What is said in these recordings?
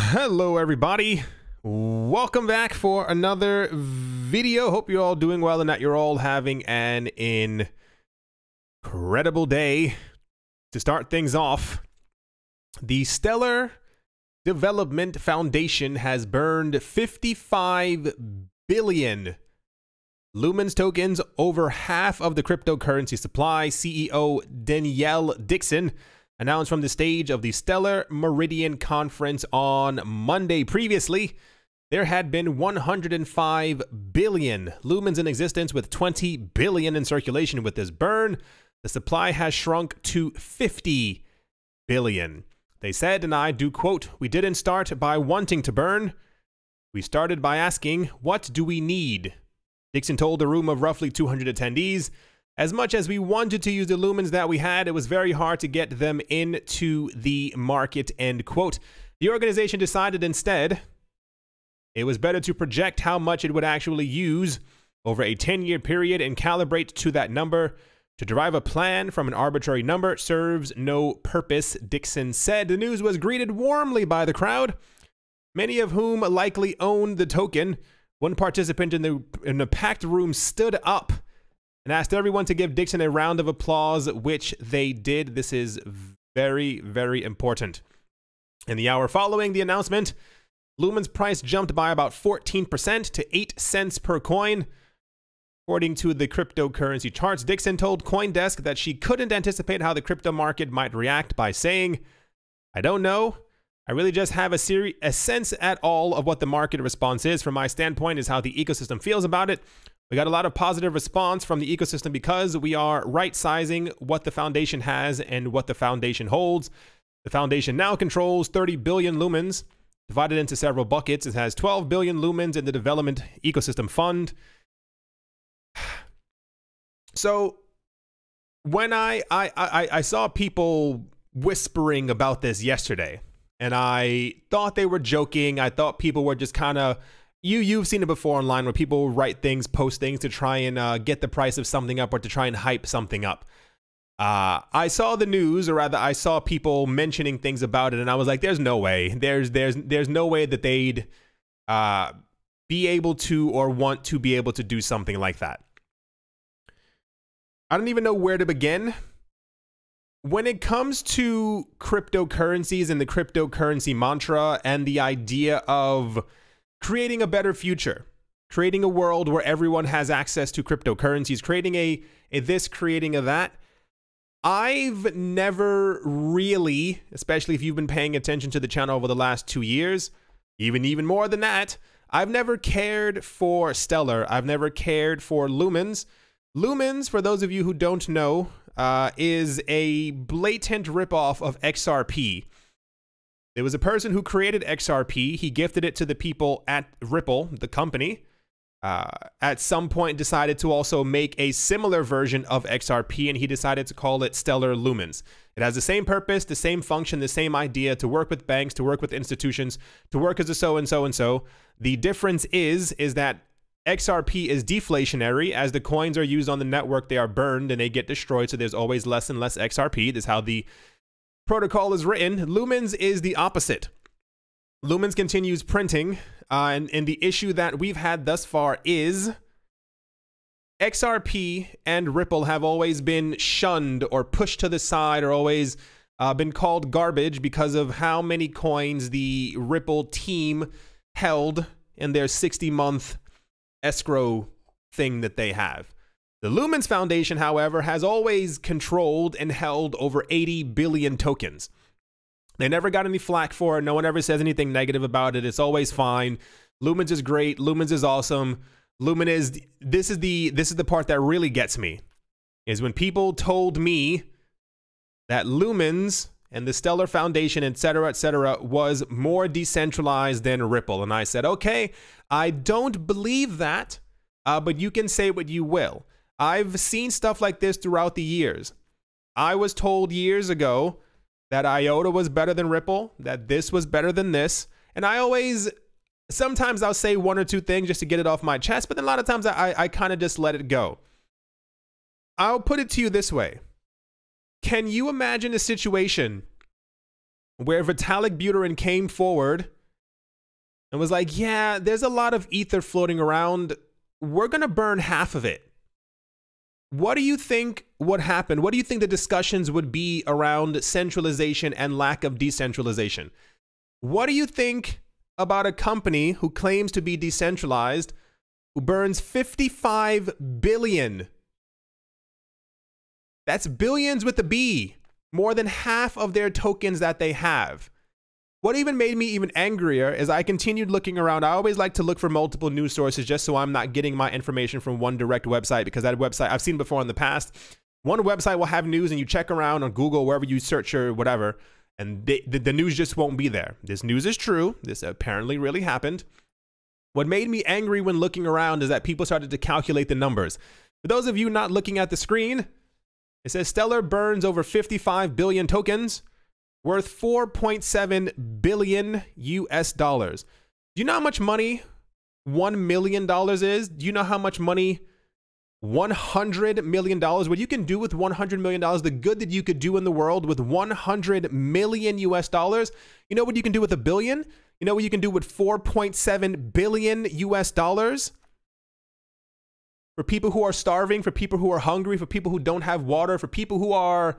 Hello everybody, welcome back for another video. Hope you're all doing well and that you're all having an incredible day. To start things off, the Stellar Development Foundation has burned 55 billion Lumens tokens, over half of the cryptocurrency supply. CEO Danielle Dixon announced from the stage of the Stellar Meridian Conference on Monday. Previously, there had been 105 billion lumens in existence, with 20 billion in circulation. With this burn, the supply has shrunk to 50 billion. They said, and I do quote, "We didn't start by wanting to burn. We started by asking, what do we need?" Dixon told a room of roughly 200 attendees, "As much as we wanted to use the lumens that we had, it was very hard to get them into the market," end quote. The organization decided instead it was better to project how much it would actually use over a 10-year period and calibrate to that number. To derive a plan from an arbitrary number serves no purpose, Dixon said. The news was greeted warmly by the crowd, many of whom likely owned the token. One participant in the packed room stood up and asked everyone to give Dixon a round of applause, which they did. This is very, very important. In the hour following the announcement, Lumen's price jumped by about 14% to 8 cents per coin. According to the cryptocurrency charts, Dixon told CoinDesk that she couldn't anticipate how the crypto market might react by saying, "I don't know. I really just have a sense at all of what the market response is. From my standpoint is how the ecosystem feels about it. We got a lot of positive response from the ecosystem because we are right-sizing what the foundation has and what the foundation holds. The foundation now controls 30 billion lumens, divided into several buckets. It has 12 billion lumens in the development ecosystem fund." So when I saw people whispering about this yesterday, and I thought they were joking. I thought people were just kind of, you've seen it before online where people write things, post things to try and get the price of something up or to try and hype something up. I saw the news, or rather I saw people mentioning things about it, and I was like, there's no way. There's no way that they'd be able to or want to be able to do something like that. I don't even know where to begin. When it comes to cryptocurrencies and the cryptocurrency mantra and the idea of creating a better future, creating a world where everyone has access to cryptocurrencies, creating a this, creating a that, I've never really, especially if you've been paying attention to the channel over the last 2 years, even more than that, I've never cared for Stellar. I've never cared for Lumens. Lumens, for those of you who don't know, is a blatant ripoff of XRP. There was a person who created XRP. He gifted it to the people at Ripple, the company. At some point decided to also make a similar version of XRP, and he decided to call it Stellar Lumens. It has the same purpose, the same function, the same idea: to work with banks, to work with institutions, to work as a so-and-so. The difference is that XRP is deflationary. As the coins are used on the network, they are burned and they get destroyed, so there's always less and less XRP. This is how the protocol is written. Lumens is the opposite. Lumens continues printing, and the issue that we've had thus far is XRP and Ripple have always been shunned or pushed to the side, or always been called garbage because of how many coins the Ripple team held in their 60-month escrow thing that they have. The Lumens Foundation, however, has always controlled and held over 80 billion tokens. They never got any flack for it. No one ever says anything negative about it. It's always fine. Lumens is great. Lumens is awesome. This is the part that really gets me, is when people told me that Lumens and the Stellar Foundation, etc., was more decentralized than Ripple. And I said, okay, I don't believe that, but you can say what you will. I've seen stuff like this throughout the years. I was told years ago that IOTA was better than Ripple, that this was better than this. And sometimes I'll say one or two things just to get it off my chest, but then a lot of times I kind of just let it go. I'll put it to you this way. Can you imagine a situation where Vitalik Buterin came forward and was like, yeah, there's a lot of ether floating around. We're going to burn half of it. What do you think would happen? What do you think the discussions would be around centralization and lack of decentralization? What do you think about a company who claims to be decentralized, who burns 55 billion? That's billions with a B. More than half of their tokens that they have. What even made me even angrier is I continued looking around. I always like to look for multiple news sources just so I'm not getting my information from one direct website, because that website I've seen before in the past. One website will have news and you check around on Google, wherever you search or whatever, and the news just won't be there. This news is true. This apparently really happened. What made me angry when looking around is that people started to calculate the numbers. For those of you not looking at the screen, it says Stellar burns over 55 billion tokens, worth 4.7 billion US dollars. Do you know how much money $1 million is? Do you know how much money $100 million, what you can do with $100 million, the good that you could do in the world with 100 million US dollars? You know what you can do with $1 billion? You know what you can do with 4.7 billion US dollars? For people who are starving, for people who are hungry, for people who don't have water, for people who are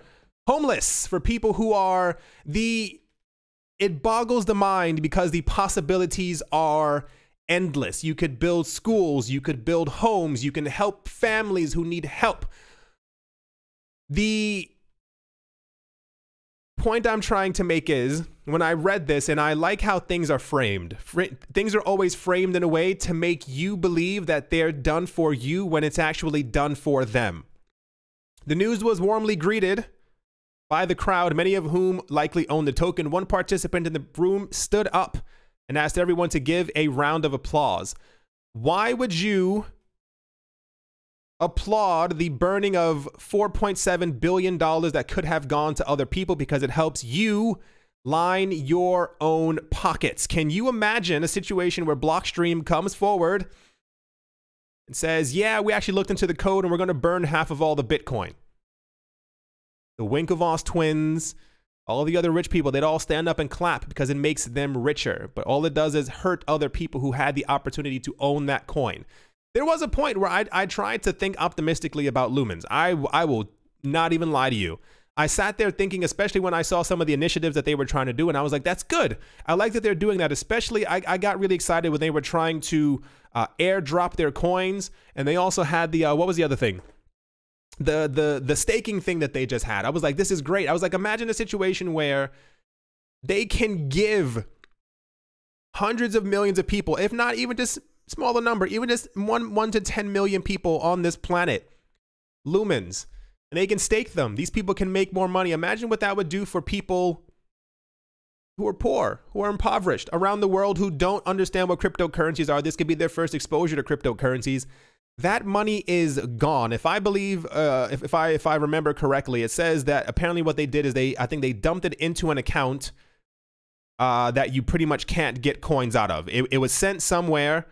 homeless, for people who are it boggles the mind because the possibilities are endless. You could build schools, you could build homes, you can help families who need help. The point I'm trying to make is, when I read this, and I like how things are framed. Things are always framed in a way to make you believe that they're done for you when it's actually done for them. The news was warmly greeted by the crowd, many of whom likely own the token. One participant in the room stood up and asked everyone to give a round of applause. Why would you applaud the burning of $4.7 billion that could have gone to other people because it helps you line your own pockets? Can you imagine a situation where Blockstream comes forward and says, yeah, we actually looked into the code and we're going to burn half of all the Bitcoin? The Winklevoss twins, all the other rich people, they'd all stand up and clap because it makes them richer. But all it does is hurt other people who had the opportunity to own that coin. There was a point where I tried to think optimistically about Lumens. I will not even lie to you. I sat there thinking, especially when I saw some of the initiatives that they were trying to do, and I was like, that's good. I like that they're doing that. Especially, I got really excited when they were trying to airdrop their coins. And they also had the, what was the other thing? The staking thing that they just had. I was like, this is great. I was like, imagine a situation where they can give hundreds of millions of people, if not even just smaller number, even just 1 to 10 million people on this planet, Lumens, and they can stake them. These people can make more money. Imagine what that would do for people who are poor, who are impoverished around the world, who don't understand what cryptocurrencies are. This could be their first exposure to cryptocurrencies. That money is gone. If I believe, if I remember correctly, it says that apparently what they did is I think they dumped it into an account that you pretty much can't get coins out of. It was sent somewhere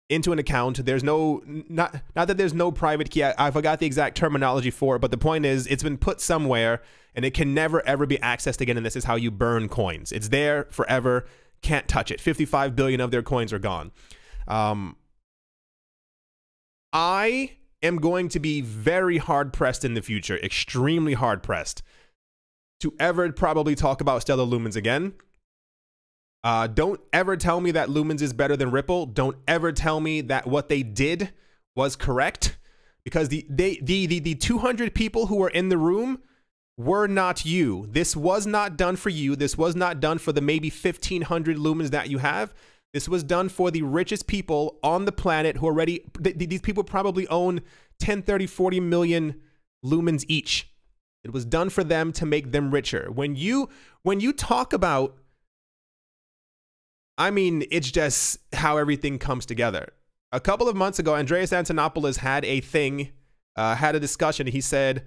into an account. There's no, not that there's no private key. I forgot the exact terminology for it, but the point is it's been put somewhere and it can never ever be accessed again. And this is how you burn coins. It's there forever. Can't touch it. 55 billion of their coins are gone. I am going to be very hard pressed in the future, extremely hard pressed, to ever probably talk about Stellar Lumens again. Don't ever tell me that Lumens is better than Ripple. Don't ever tell me that what they did was correct, because the 200 people who were in the room were not you. This was not done for you. This was not done for the maybe 1,500 Lumens that you have. This was done for the richest people on the planet who already, these people probably own 10, 30, 40 million Lumens each. It was done for them to make them richer. When you talk about, I mean, it's just how everything comes together. A couple of months ago, Andreas Antonopoulos had a thing, had a discussion. He said,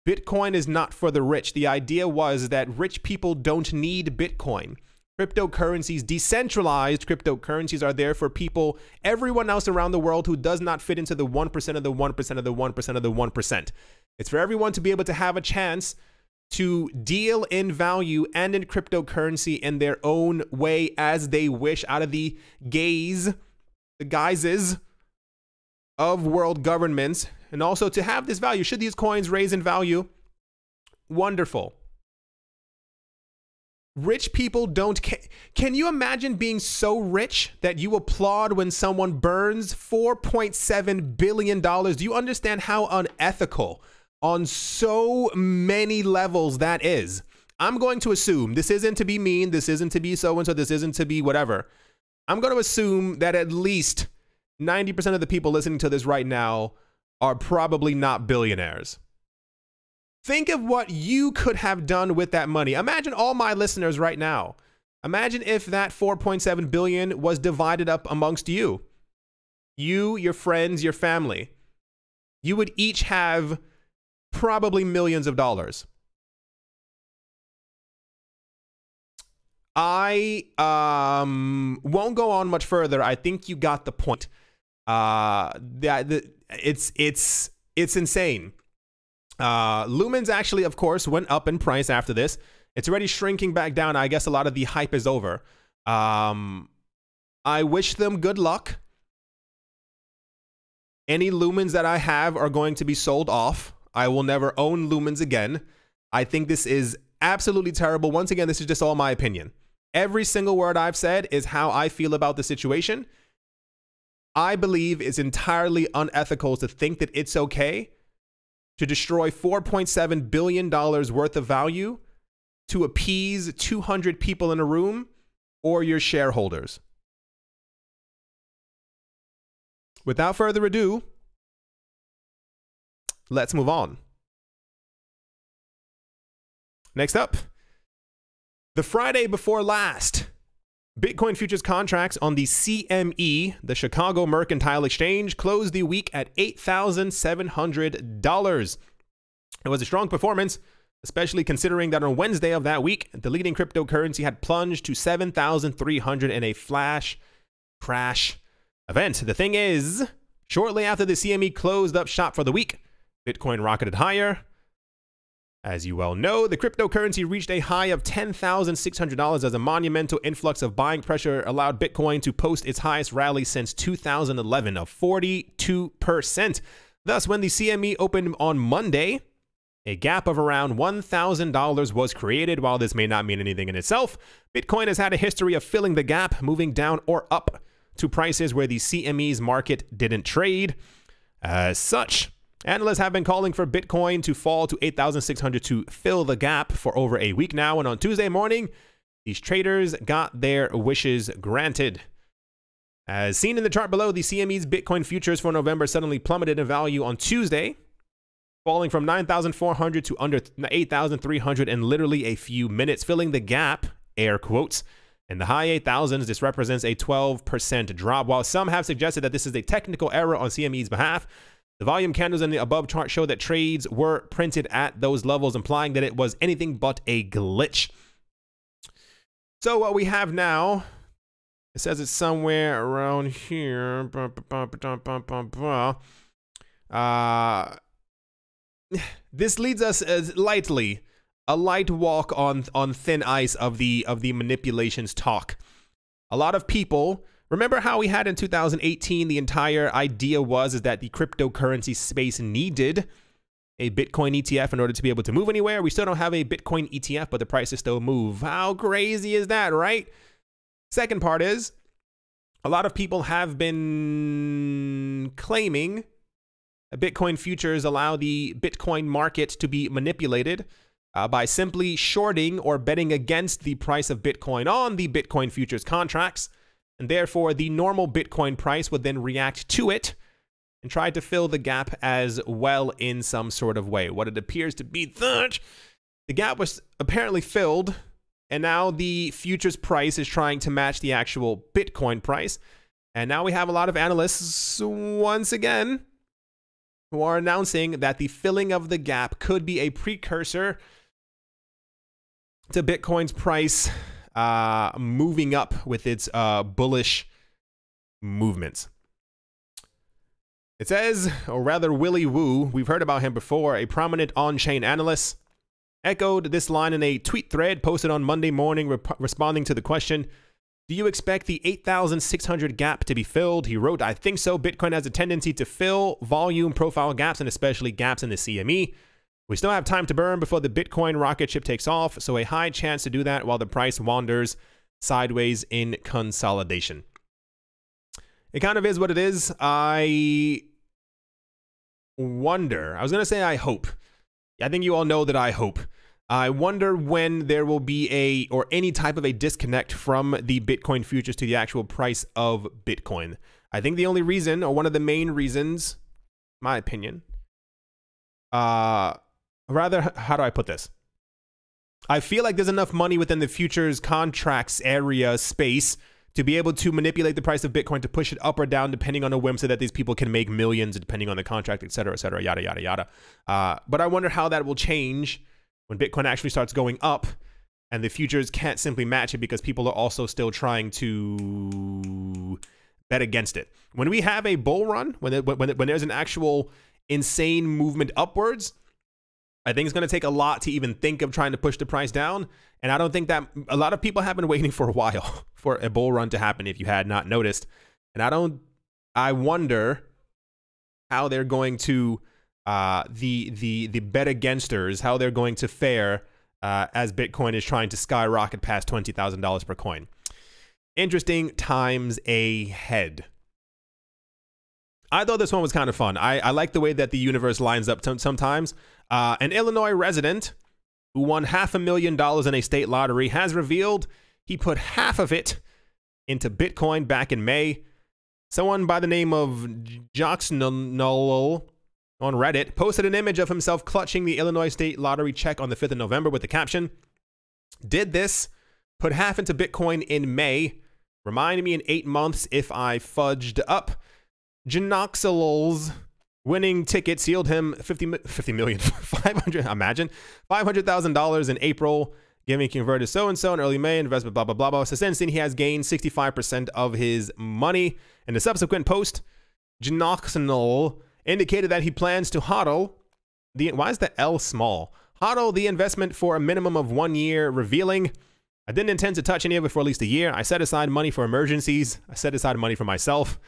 Bitcoin is not for the rich. The idea was that rich people don't need Bitcoin. Cryptocurrencies, decentralized cryptocurrencies, are there for people, everyone else around the world who does not fit into the 1% of the 1% of the 1% of the 1%. It's for everyone to be able to have a chance to deal in value and in cryptocurrency in their own way as they wish, out of the guises of world governments, and also to have this value. Should these coins raise in value? Wonderful. Rich people don't care. Can you imagine being so rich that you applaud when someone burns $4.7 billion? Do you understand how unethical on so many levels that is? I'm going to assume, this isn't to be mean, this isn't to be so-and-so, this isn't to be whatever. I'm going to assume that at least 90% of the people listening to this right now are probably not billionaires. Think of what you could have done with that money. Imagine all my listeners right now. Imagine if that 4.7 billion was divided up amongst you. You, your friends, your family. You would each have probably millions of dollars. I won't go on much further. I think you got the point. It's insane. Lumens actually, of course, went up in price after this. It's already shrinking back down. I guess a lot of the hype is over. I wish them good luck. Any Lumens that I have are going to be sold off. I will never own Lumens again. I think this is absolutely terrible. Once again, this is just all my opinion. Every single word I've said is how I feel about the situation. I believe it's entirely unethical to think that it's okay to destroy $4.7 billion worth of value to appease 200 people in a room or your shareholders. Without further ado, let's move on. Next up, the Friday before last, Bitcoin futures contracts on the CME, the Chicago Mercantile Exchange, closed the week at $8,700. It was a strong performance, especially considering that on Wednesday of that week, the leading cryptocurrency had plunged to 7,300 in a flash crash event. The thing is, shortly after the CME closed up shop for the week, Bitcoin rocketed higher. As you well know, the cryptocurrency reached a high of $10,600 as a monumental influx of buying pressure allowed Bitcoin to post its highest rally since 2011 of 42%. Thus, when the CME opened on Monday, a gap of around $1,000 was created. While this may not mean anything in itself, Bitcoin has had a history of filling the gap, moving down or up to prices where the CME's market didn't trade. As such, analysts have been calling for Bitcoin to fall to 8,600 to fill the gap for over a week now, and on Tuesday morning, these traders got their wishes granted. As seen in the chart below, the CME's Bitcoin futures for November suddenly plummeted in value on Tuesday, falling from 9,400 to under 8,300 in literally a few minutes, filling the gap, air quotes. In the high 8,000s, this represents a 12% drop. While some have suggested that this is a technical error on CME's behalf, the volume candles in the above chart show that trades were printed at those levels, implying that it was anything but a glitch. So what we have now, it says it's somewhere around here. This leads us as lightly, a light walk on thin ice of the manipulations talk. A lot of people remember how we had in 2018, the entire idea is that the cryptocurrency space needed a Bitcoin ETF in order to be able to move anywhere. We still don't have a Bitcoin ETF, but the prices still move. How crazy is that, right? Second part is, a lot of people have been claiming that Bitcoin futures allow the Bitcoin market to be manipulated by simply shorting or betting against the price of Bitcoin on the Bitcoin futures contracts. And therefore, the normal Bitcoin price would then react to it and try to fill the gap as well in some sort of way. What it appears to be that the gap was apparently filled, and now the futures price is trying to match the actual Bitcoin price. And now we have a lot of analysts, once again, who are announcing that the filling of the gap could be a precursor to Bitcoin's price moving up with its bullish movements. It says, or rather Willy Woo, we've heard about him before, a prominent on-chain analyst echoed this line in a tweet thread posted on Monday morning, responding to the question, do you expect the 8,600 gap to be filled? He wrote, I think so. Bitcoin has a tendency to fill volume profile gaps and especially gaps in the CME. We still have time to burn before the Bitcoin rocket ship takes off, so a high chance to do that while the price wanders sideways in consolidation. It kind of is what it is. I wonder. I was going to say I hope. I think you all know that I hope. I wonder when there will be or any type of a disconnect from the Bitcoin futures to the actual price of Bitcoin. I think the only reason, or one of the main reasons, my opinion, rather, how do I put this? I feel like there's enough money within the futures contracts area space to be able to manipulate the price of Bitcoin to push it up or down depending on a whim so that these people can make millions depending on the contract, et cetera, yada, yada, yada. But I wonder how that will change when Bitcoin actually starts going up and the futures can't simply match it because people are also still trying to bet against it. When we have a bull run, when there's an actual insane movement upwards, I think it's going to take a lot to even think of trying to push the price down. And I don't think that a lot of people have been waiting for a while for a bull run to happen if you had not noticed. And I wonder how they're going to, the bet againsters, how they're going to fare as Bitcoin is trying to skyrocket past $20,000 per coin. Interesting times ahead. I thought this one was kind of fun. I like the way that the universe lines up sometimes. An Illinois resident who won $500,000 in a state lottery has revealed he put half of it into Bitcoin back in May. Someone by the name of Joxnull on Reddit posted an image of himself clutching the Illinois state lottery check on the 5th of November with the caption, "Did this, put half into Bitcoin in May. Remind me in 8 months if I fudged up. Janoxalol's winning ticket sealed him $500,000 in April, giving converted so-and-so in early May, investment, blah, blah, blah, blah. So since then, he has gained 65% of his money. In the subsequent post, Janoxalol indicated that he plans to hodl why is the L small? Hodl the investment for a minimum of 1 year, revealing, I didn't intend to touch any of it for at least a year. I set aside money for emergencies. I set aside money for myself.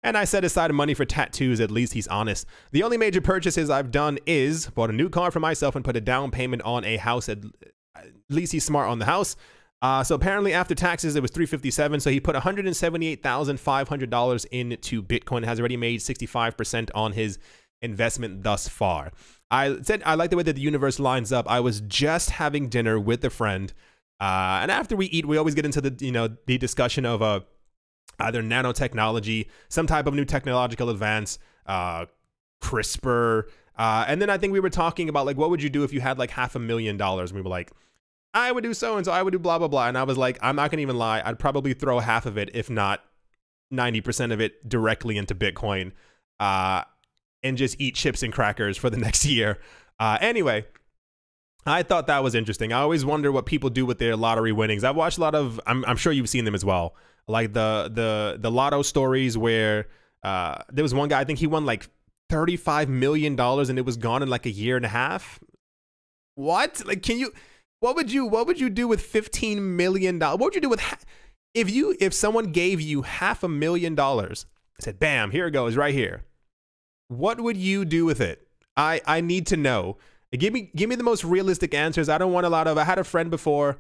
And I set aside money for tattoos. At least he's honest. The only major purchases I've done is bought a new car for myself and put a down payment on a house. At least he's smart on the house. So apparently after taxes, it was $357. So he put $178,500 into Bitcoin. Has already made 65% on his investment thus far. I said I like the way that the universe lines up. I was just having dinner with a friend. And after we eat, we always get into the discussion of either nanotechnology, some type of new technological advance, CRISPR. And then I think we were talking about, like, what would you do if you had like $500,000? And we were like, I would do so-and-so, I would do blah, blah, blah. And I was like, I'm not going to even lie. I'd probably throw half of it, if not 90% of it, directly into Bitcoin and just eat chips and crackers for the next year. Anyway, I thought that was interesting. I always wonder what people do with their lottery winnings. I've watched a lot of, I'm sure you've seen them as well, like the lotto stories where there was one guy, I think he won like $35 million and it was gone in like a year and a half. What? Like, what would you do with $15 million? What would you do with, if someone gave you $500,000, said, bam, here it goes right here. What would you do with it? I need to know. Give me the most realistic answers. I don't want a lot of, I had a friend before,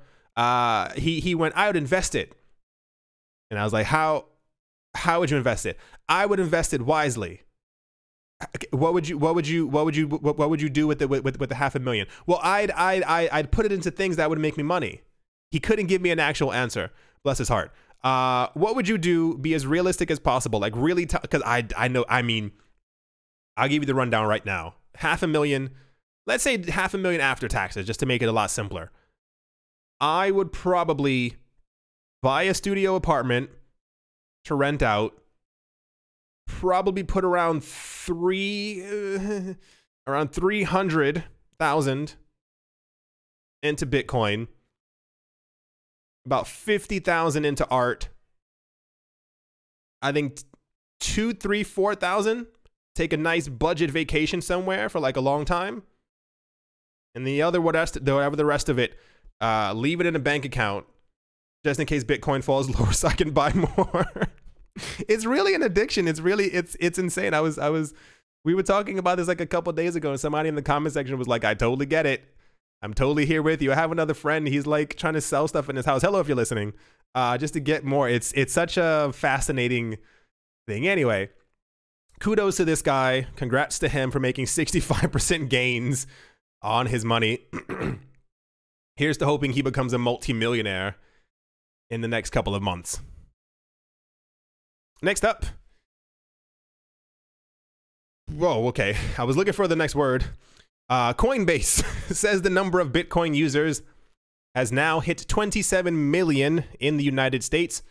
he went, I would invest it. And I was like, how would you invest it? I would invest it wisely. What would you do with the $500,000? Well, I'd put it into things that would make me money. He couldn't give me an actual answer. Bless his heart. What would you do? Be as realistic as possible. Like really, because I know, I mean, I'll give you the rundown right now. $500,000, let's say $500,000 after taxes, just to make it a lot simpler. I would probably buy a studio apartment to rent out, probably put around 300,000 into Bitcoin, about 50,000 into art. I think 2, 3, 4,000. Take a nice budget vacation somewhere for like a long time. and the whatever the rest of it, leave it in a bank account just in case Bitcoin falls lower so I can buy more. It's really an addiction. It's insane. We were talking about this like a couple days ago, and somebody in the comment section was like, I totally get it. I'm totally here with you. I have another friend. He's like trying to sell stuff in his house. Hello, if you're listening, just to get more. It's such a fascinating thing. Anyway, kudos to this guy. Congrats to him for making 65% gains on his money. Here's to hoping he becomes a multimillionaire in the next couple of months. Next up. Whoa, okay. I was looking for the next word. Coinbase says the number of Bitcoin users has now hit 27 million in the United States,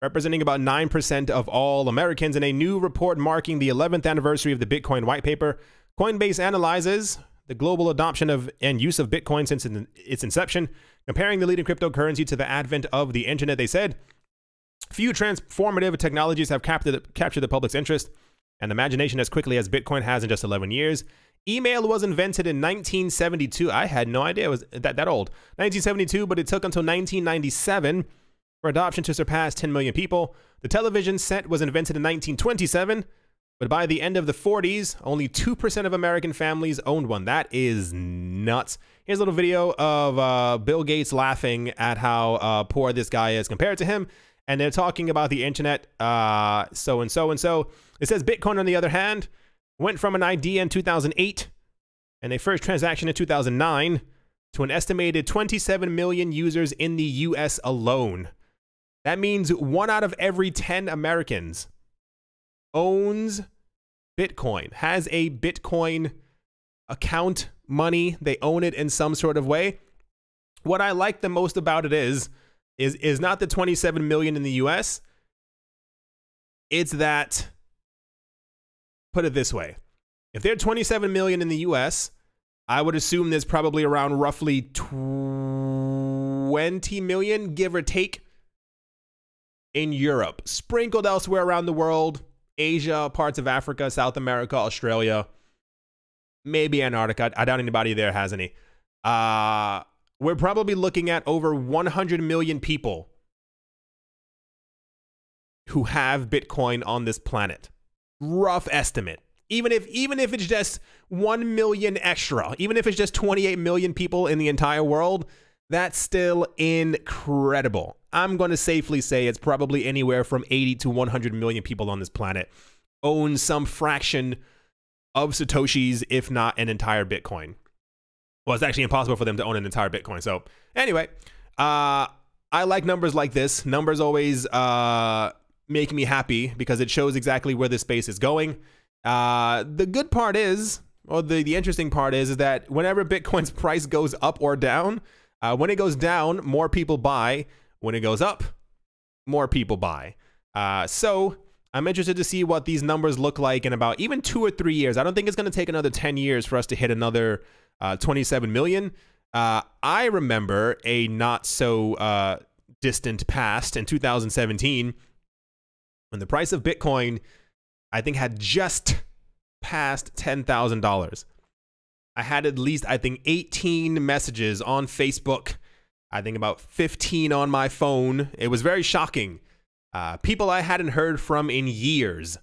representing about 9% of all Americans. In a new report marking the 11th anniversary of the Bitcoin white paper, Coinbase analyzes the global adoption of and use of Bitcoin since its inception, comparing the leading cryptocurrency to the advent of the internet. They said, few transformative technologies have captured the public's interest and imagination as quickly as Bitcoin has in just 11 years. Email was invented in 1972. I had no idea it was that old. 1972, but it took until 1997 for adoption to surpass 10 million people. The television set was invented in 1927, but by the end of the 40s, only 2% of American families owned one. That is nuts. Here's a little video of Bill Gates laughing at how poor this guy is compared to him. And they're talking about the internet, so and so and so. It says Bitcoin, on the other hand, went from an idea in 2008 and a first transaction in 2009 to an estimated 27 million users in the US alone. That means 1 out of every 10 Americans owns Bitcoin, has a Bitcoin account, money. They own it in some sort of way. What I like the most about it is not the 27 million in the US. It's that, put it this way. If there are 27 million in the US, I would assume there's probably around roughly 20 million, give or take, in Europe, sprinkled elsewhere around the world, Asia, parts of Africa, South America, Australia, maybe Antarctica. I doubt anybody there has any. We're probably looking at over 100 million people who have Bitcoin on this planet. Rough estimate. Even if it's just 1 million extra, even if it's just 28 million people in the entire world, that's still incredible. I'm going to safely say it's probably anywhere from 80 to 100 million people on this planet own some fraction of Satoshis, if not an entire Bitcoin. Well, it's actually impossible for them to own an entire Bitcoin. So anyway, I like numbers like this. Numbers always make me happy because it shows exactly where this space is going. The good part is, or the interesting part is that whenever Bitcoin's price goes up or down, when it goes down, more people buy. When it goes up, more people buy. So I'm interested to see what these numbers look like in about even 2 or 3 years. I don't think it's going to take another 10 years for us to hit another 27 million. I remember a not so distant past in 2017 when the price of Bitcoin, I think, had just passed $10,000. I had at least, I think, 18 messages on Facebook. I think about 15 on my phone. It was very shocking. People I hadn't heard from in years,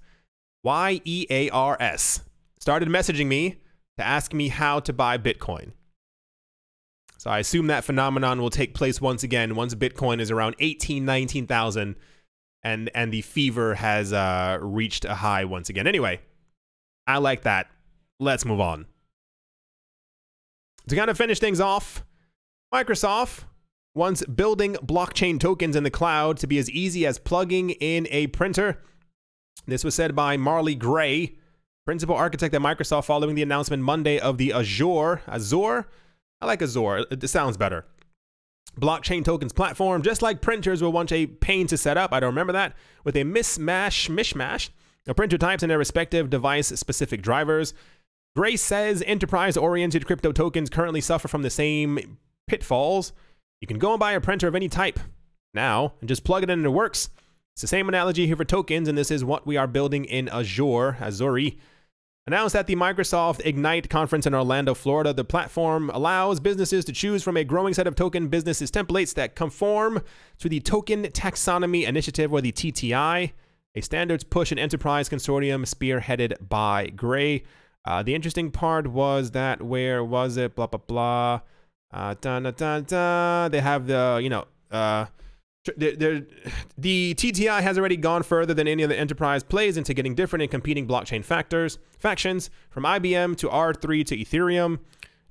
YEARS, started messaging me to ask me how to buy Bitcoin. So I assume that phenomenon will take place once again, once Bitcoin is around 18, 19,000 and the fever has reached a high once again. Anyway, I like that. Let's move on. To kind of finish things off, Microsoft wants building blockchain tokens in the cloud to be as easy as plugging in a printer. This was said by Marley Gray, principal architect at Microsoft, following the announcement Monday of the Azure? I like Azure, it sounds better. Blockchain tokens platform. Just like printers were once a pain to set up, I don't remember that, with a mishmash of printer types and their respective device-specific drivers. Gray says enterprise-oriented crypto tokens currently suffer from the same pitfalls. You can go and buy a printer of any type now and just plug it in and it works. It's the same analogy here for tokens, and this is what we are building in Azure. announced at the Microsoft Ignite conference in Orlando, Florida. The platform allows businesses to choose from a growing set of token businesses templates that conform to the Token Taxonomy Initiative, or the TTI, a standards push and enterprise consortium spearheaded by Gray. The interesting part was that, where was it? Blah, blah, blah. They have the, the TTI has already gone further than any of the enterprise plays into getting different and competing blockchain factions, from IBM to R3 to Ethereum.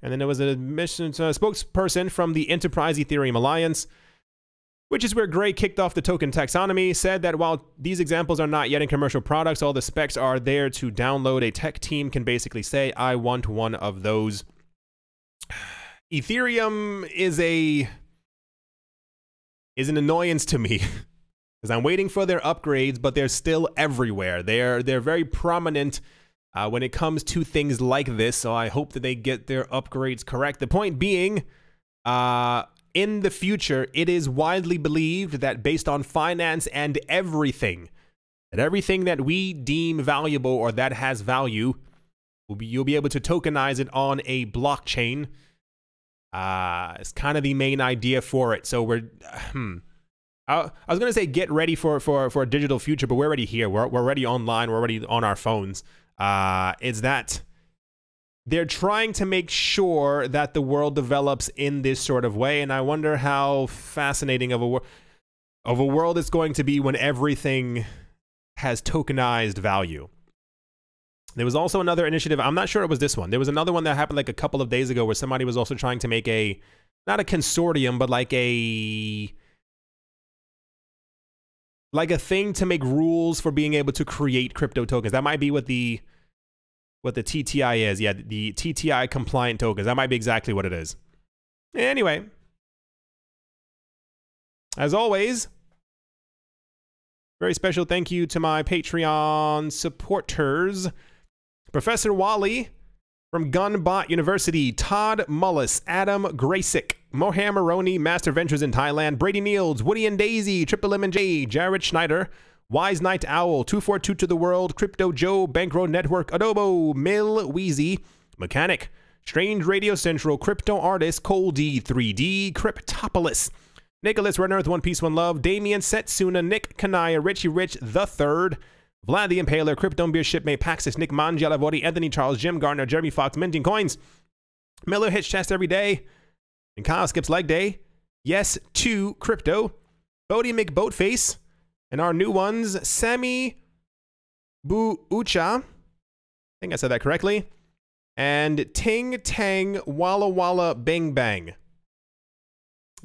And then there was a spokesperson from the Enterprise Ethereum Alliance, which is where Gray kicked off the token taxonomy, said that while these examples are not yet in commercial products, all the specs are there to download. A tech team can basically say, I want one of those. Ethereum is an annoyance to me, because I'm waiting for their upgrades, but they're still everywhere. They're very prominent when it comes to things like this, so I hope that they get their upgrades correct. The point being, in the future, it is widely believed that based on finance and everything, that everything that we deem valuable or that has value, you'll be able to tokenize it on a blockchain. It's kind of the main idea for it. So we're, I was going to say get ready for a digital future, but we're already here. We're already online. We're already on our phones. It's that they're trying to make sure that the world develops in this sort of way. And I wonder how fascinating of a world it's going to be when everything has tokenized value. There was also another initiative. I'm not sure it was this one. There was another one that happened like a couple of days ago where somebody was also trying to make not a consortium, but like a thing to make rules for being able to create crypto tokens. That might be what the TTI is. Yeah, the TTI compliant tokens. That might be exactly what it is. Anyway, as always, very special thank you to my Patreon supporters. Professor Wally from Gunbot University, Todd Mullis, Adam Graysick, Moham Maroni, Master Ventures in Thailand, Brady Niels, Woody and Daisy, Triple M and J, Jared Schneider, Wise Night Owl, 242 to the World, Crypto Joe, Bankroll Network, Adobo, Mill Wheezy, Mechanic, Strange Radio Central, Crypto Artist, Cole D, 3D, Cryptopolis, Nicholas Red Earth, One Piece, One Love, Damien Setsuna, Nick Kanaya, Richie Rich the Third, Vlad the Impaler, Krypton Beer Shipmate, Paxis, Nick Mangialavori, Anthony Charles, Jim Garner, Jeremy Fox, Minting Coins, Miller hits chest every day, and Kyle skips leg day. Yes to Crypto, Bodie McBoatface, and our new ones, Sammy Buucha, I think I said that correctly, and Ting Tang Walla Walla Bang Bang.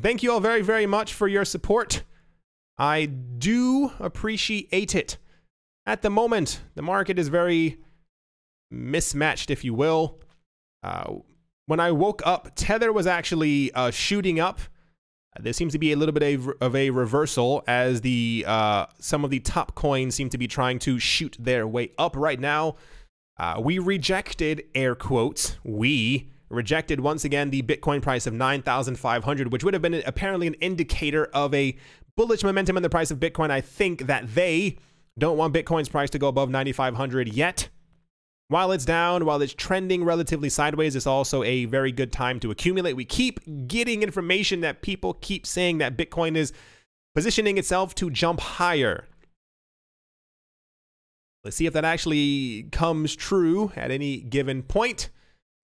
Thank you all very, very much for your support. I do appreciate it. At the moment, the market is very mismatched, if you will. When I woke up, Tether was actually shooting up. There seems to be a little bit of a reversal as some of the top coins seem to be trying to shoot their way up right now. We rejected, air quotes, we rejected once again the Bitcoin price of 9,500, which would have been apparently an indicator of a bullish momentum in the price of Bitcoin. I think that they don't want Bitcoin's price to go above 9,500 yet. While it's down, while it's trending relatively sideways, it's also a very good time to accumulate. We keep getting information that people keep saying that Bitcoin is positioning itself to jump higher. Let's see if that actually comes true at any given point.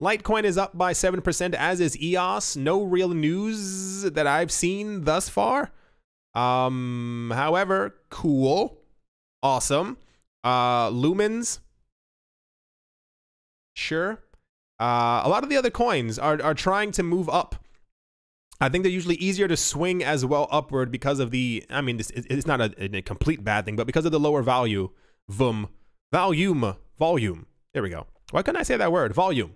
Litecoin is up by 7%, as is EOS. No real news that I've seen thus far. However, cool. Awesome. Lumens. Sure. A lot of the other coins are trying to move up. I think they're usually easier to swing as well upward because of the, I mean, it's not a complete bad thing, but because of the lower volume. There we go. Why couldn't I say that word? Volume.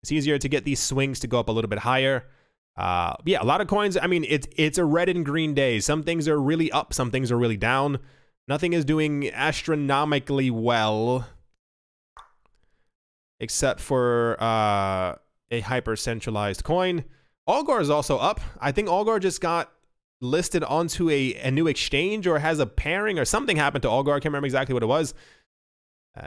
It's easier to get these swings to go up a little bit higher. Yeah, a lot of coins, I mean, it's a red and green day. Some things are really up, some things are really down. Nothing is doing astronomically well, except for a hyper-centralized coin. Algor is also up. I think Algor just got listed onto a new exchange or has a pairing or something happened to Algor. I can't remember exactly what it was.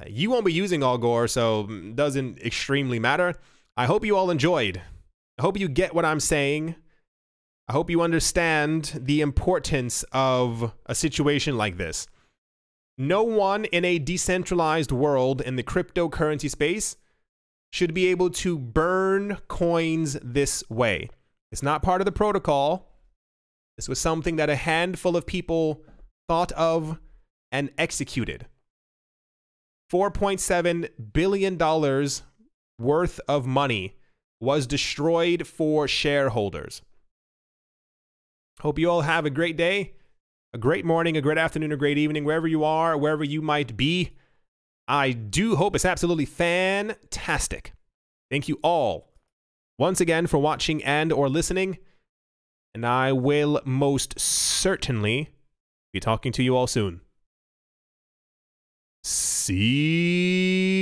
You won't be using Algor, so it doesn't extremely matter. I hope you all enjoyed. I hope you get what I'm saying. I hope you understand the importance of a situation like this. No one in a decentralized world in the cryptocurrency space should be able to burn coins this way. It's not part of the protocol. This was something that a handful of people thought of and executed. $4.7 billion worth of money was destroyed for shareholders. Hope you all have a great day, a great morning, a great afternoon, a great evening, wherever you are, wherever you might be. I do hope it's absolutely fantastic. Thank you all once again for watching and or listening. And I will most certainly be talking to you all soon. See